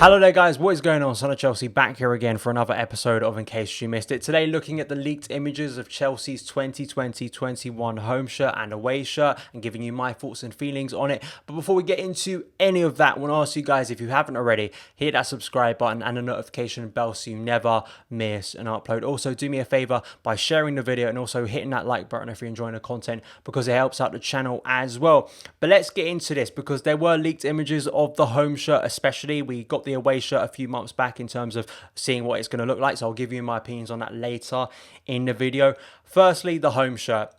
Hello there guys, what is going on? Son of Chelsea back here again for another episode of In Case You Missed It. Today looking at the leaked images of Chelsea's 2020-21 home shirt and away shirt and giving you my thoughts and feelings on it. But before we get into any of that, I want to ask you guys, if you haven't already, hit that subscribe button and the notification bell so you never miss an upload. Also, do me a favor by sharing the video and also hitting that like button if you're enjoying the content, because it helps out the channel as well. But let's get into this, because there were leaked images of the home shirt especially. We got the away shirt a few months back in terms of seeing what it's going to look like, so I'll give you my opinions on that later in the video. Firstly, the home shirt,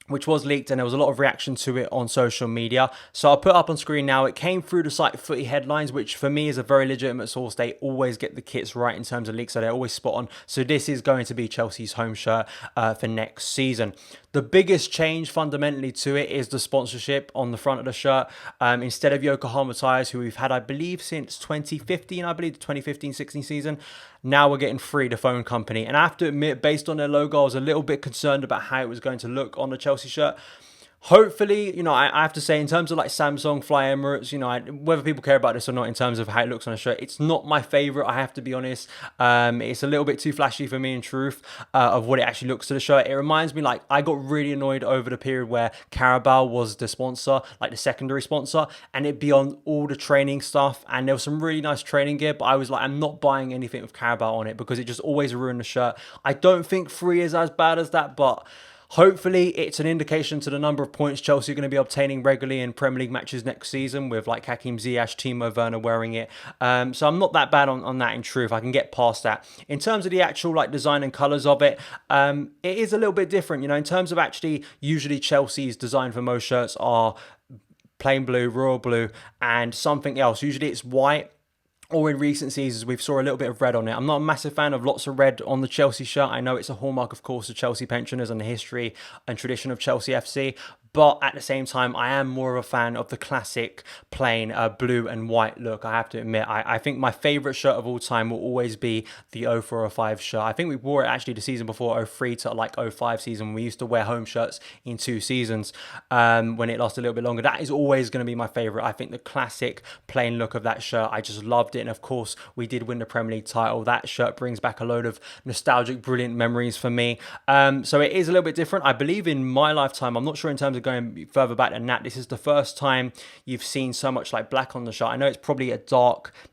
which was leaked, and there was a lot of reaction to it on social media. So I'll put up on screen now. It came through the site Footy Headlines, which for me is a very legitimate source. They always get the kits right in terms of leaks, so they're always spot on. So this is going to be Chelsea's home shirt for next season. The biggest change fundamentally to it is the sponsorship on the front of the shirt. Instead of Yokohama Tires, who we've had, I believe, since 2015, I believe the 2015-16 season, now we're getting Free, the phone company. And I have to admit, based on their logo, I was a little bit concerned about how it was going to look on the Chelsea shirt. Hopefully, I have to say, in terms of like Samsung, Fly Emirates, whether people care about this or not in terms of how it looks on a shirt, it's not my favorite, I have to be honest. It's a little bit too flashy for me, in truth, of what it actually looks to the shirt. It reminds me, like, I got really annoyed over the period where Carabao was the sponsor, like the secondary sponsor, and it'd be on all the training stuff, and there was some really nice training gear, but I was like, I'm not buying anything with Carabao on it because it just always ruined the shirt. I don't think Free is as bad as that, but hopefully it's an indication to the number of points Chelsea are going to be obtaining regularly in Premier League matches next season, with like Hakim Ziyech, Timo Werner wearing it. So I'm not that bad on that, in truth. I can get past that. In terms of the actual like design and colours of it, it is a little bit different. In terms of actually, usually Chelsea's design for most shirts are plain blue, royal blue, and something else. Usually it's white, or in recent seasons, we've saw a little bit of red on it. I'm not a massive fan of lots of red on the Chelsea shirt. I know it's a hallmark, of course, of Chelsea pensioners and the history and tradition of Chelsea FC. But at the same time, I am more of a fan of the classic plain blue and white look, I have to admit. I think my favourite shirt of all time will always be the 04-05 shirt. I think we wore it actually the season before 03 to like 05 season. We used to wear home shirts in 2 seasons when it lasted a little bit longer. That is always going to be my favourite. I think the classic plain look of that shirt, I just loved it. And of course, we did win the Premier League title. That shirt brings back a load of nostalgic, brilliant memories for me. So it is a little bit different. I believe in my lifetime, I'm not sure in terms of going further back than that, this is the first time you've seen so much like black on the shirt. I know it's probably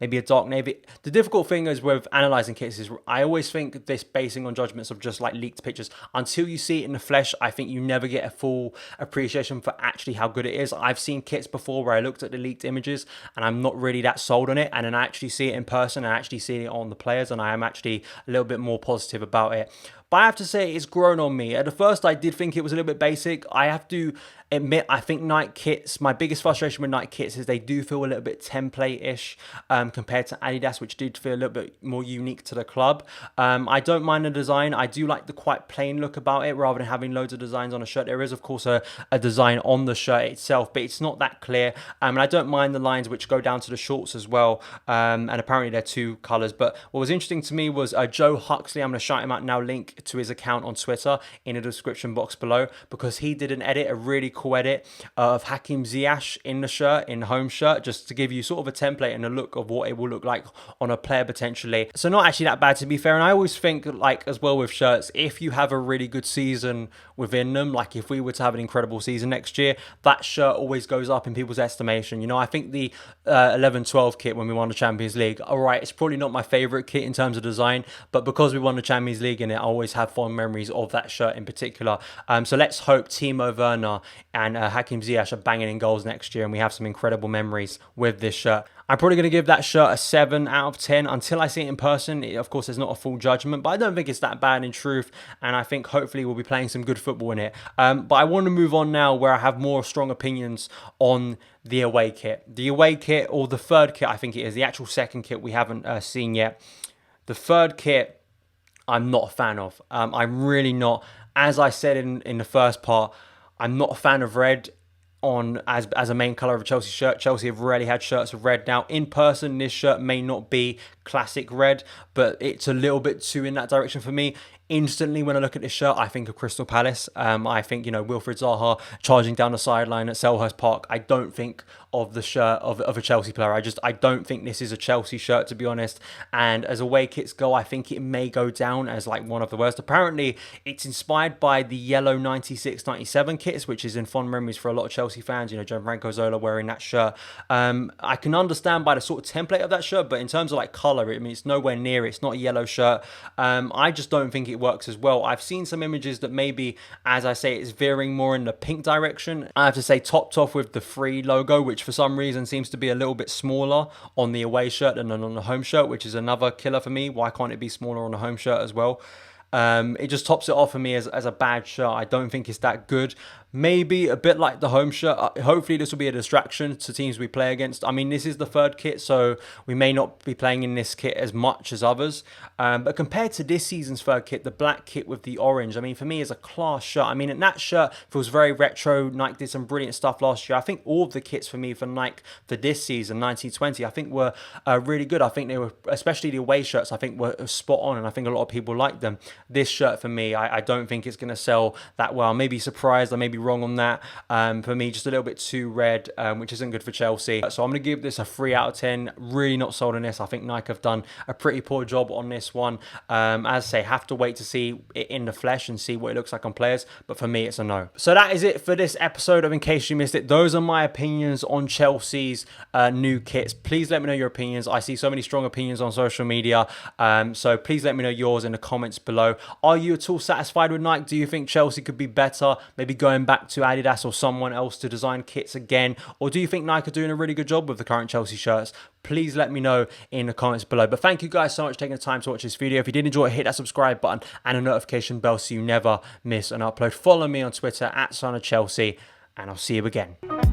maybe a dark navy. The difficult thing is with analysing kits is I always think this basing on judgments of just like leaked pictures. Until you see it in the flesh, I think you never get a full appreciation for actually how good it is. I've seen kits before where I looked at the leaked images and I'm not really that sold on it, and then I actually see it in person and I actually see it on the players, and I am actually a little bit more positive about it. But I have to say, it's grown on me. At the first, I did think it was a little bit basic. I have to admit, I think Nike kits, my biggest frustration with Nike kits is they do feel a little bit template-ish compared to Adidas, which did feel a little bit more unique to the club. I don't mind the design. I do like the quite plain look about it rather than having loads of designs on a shirt. There is, of course, a design on the shirt itself, but it's not that clear. And I don't mind the lines which go down to the shorts as well. And apparently they're 2 colours. But what was interesting to me was Joe Huxley. I'm going to shout him out now, link to his account on Twitter in the description box below, because he did an edit, a really cool edit of Hakim Ziyech in the shirt, in the home shirt, just to give you sort of a template and a look of what it will look like on a player potentially. So not actually that bad, to be fair. And I always think, like, as well with shirts, if you have a really good season within them, like if we were to have an incredible season next year, that shirt always goes up in people's estimation. I think the 11-12 kit when we won the Champions League, all right, it's probably not my favorite kit in terms of design, but because we won the Champions League in it, I always have fond memories of that shirt in particular. So let's hope Timo Werner and Hakim Ziyech are banging in goals next year and we have some incredible memories with this shirt. I'm probably going to give that shirt a 7 out of 10 until I see it in person. Of course, there's not a full judgment, but I don't think it's that bad in truth, and I think hopefully we'll be playing some good football in it. But I want to move on now where I have more strong opinions on the away kit. The away kit, or the third kit, I think it is, the actual second kit we haven't seen yet. The third kit, I'm not a fan of. I'm really not. As I said in the first part, I'm not a fan of red as a main colour of a Chelsea shirt. Chelsea have rarely had shirts of red. Now, in person, this shirt may not be classic red, but it's a little bit too in that direction for me. Instantly, when I look at this shirt, I think of Crystal Palace. I think, Wilfried Zaha charging down the sideline at Selhurst Park. I don't think of the shirt of a Chelsea player. I don't think this is a Chelsea shirt, to be honest. And as away kits go, I think it may go down as like one of the worst. Apparently, it's inspired by the yellow 96-97 kits, which is in fond memories for a lot of Chelsea fans. Gianfranco Zola wearing that shirt. I can understand by the sort of template of that shirt, but in terms of like color, it's nowhere near it. It's not a yellow shirt. I just don't think it works as well. I've seen some images that maybe, as I say, it's veering more in the pink direction. I have to say, topped off with the free logo, which for some reason seems to be a little bit smaller on the away shirt than on the home shirt, which is another killer for me. Why can't it be smaller on the home shirt as well? It just tops it off for me as a bad shirt. I don't think it's that good. Maybe a bit like the home shirt. Hopefully this will be a distraction to teams we play against. I mean, this is the third kit, so we may not be playing in this kit as much as others. But compared to this season's third kit, the black kit with the orange, I mean, for me, is a class shirt. I mean, and that shirt feels very retro. Nike did some brilliant stuff last year. I think all of the kits for me for Nike for this season, 1920, I think were really good. I think they were, especially the away shirts, I think were spot on, and I think a lot of people liked them. This shirt for me, I don't think it's going to sell that well. I may be surprised. I may be wrong on that. For me, just a little bit too red, which isn't good for Chelsea. So I'm going to give this a 3 out of 10. Really not sold on this. I think Nike have done a pretty poor job on this one. As I say, have to wait to see it in the flesh and see what it looks like on players. But for me, it's a no. So that is it for this episode of In Case You Missed It. Those are my opinions on Chelsea's new kits. Please let me know your opinions. I see so many strong opinions on social media. So please let me know yours in the comments below. Are you at all satisfied with Nike? Do you think Chelsea could be better? Maybe going back to Adidas or someone else to design kits again? Or do you think Nike are doing a really good job with the current Chelsea shirts? Please let me know in the comments below. But thank you guys so much for taking the time to watch this video. If you did enjoy it, hit that subscribe button and a notification bell so you never miss an upload. Follow me on Twitter @SonOfChelsea, and I'll see you again.